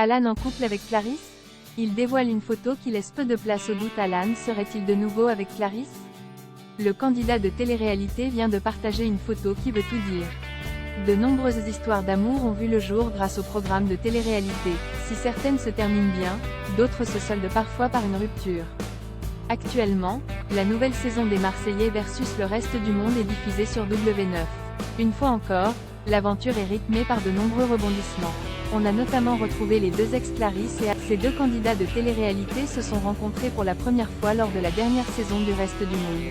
Alan en couple avec Clarisse? Il dévoile une photo qui laisse peu de place au doute. Alan serait-il de nouveau avec Clarisse? Le candidat de télé-réalité vient de partager une photo qui veut tout dire. De nombreuses histoires d'amour ont vu le jour grâce au programme de télé-réalité. Si certaines se terminent bien, d'autres se soldent parfois par une rupture. Actuellement, la nouvelle saison des Marseillais versus le reste du monde est diffusée sur W9. Une fois encore, l'aventure est rythmée par de nombreux rebondissements. On a notamment retrouvé les deux ex-Clarisse et ces deux candidats de télé-réalité se sont rencontrés pour la première fois lors de la dernière saison du reste du monde.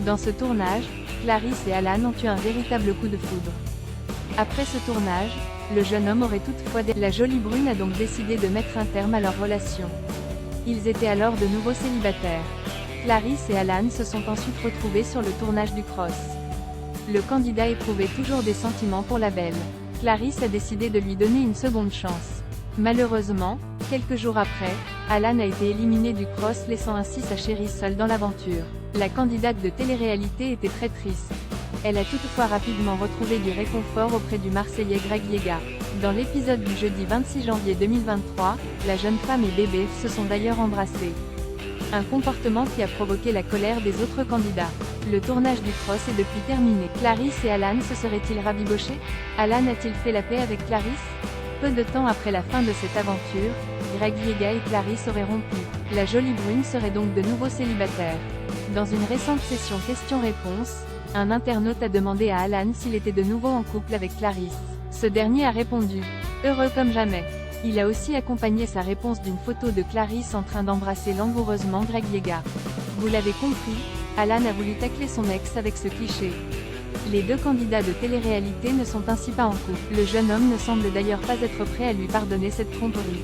Dans ce tournage, Clarisse et Alan ont eu un véritable coup de foudre. Après ce tournage, le jeune homme aurait toutefois la jolie brune a donc décidé de mettre un terme à leur relation. Ils étaient alors de nouveau célibataires. Clarisse et Alan se sont ensuite retrouvés sur le tournage du Cross. Le candidat éprouvait toujours des sentiments pour la belle. Clarisse a décidé de lui donner une seconde chance. Malheureusement, quelques jours après, Alan a été éliminé du Cross, laissant ainsi sa chérie seule dans l'aventure. La candidate de télé-réalité était très triste. Elle a toutefois rapidement retrouvé du réconfort auprès du Marseillais Greg Yega. Dans l'épisode du jeudi 26 janvier 2023, la jeune femme et bébé se sont d'ailleurs embrassés. Un comportement qui a provoqué la colère des autres candidats. Le tournage du Cross est depuis terminé. Clarisse et Alan se seraient-ils rabibochés? Alan a-t-il fait la paix avec Clarisse? Peu de temps après la fin de cette aventure, Greg Yega et Clarisse auraient rompu. La jolie brune serait donc de nouveau célibataire. Dans une récente session questions-réponses, un internaute a demandé à Alan s'il était de nouveau en couple avec Clarisse. Ce dernier a répondu « Heureux comme jamais ». Il a aussi accompagné sa réponse d'une photo de Clarisse en train d'embrasser langoureusement Greg Yega. Vous l'avez compris, Alan a voulu tacler son ex avec ce cliché. Les deux candidats de télé-réalité ne sont ainsi pas en couple. Le jeune homme ne semble d'ailleurs pas être prêt à lui pardonner cette tromperie.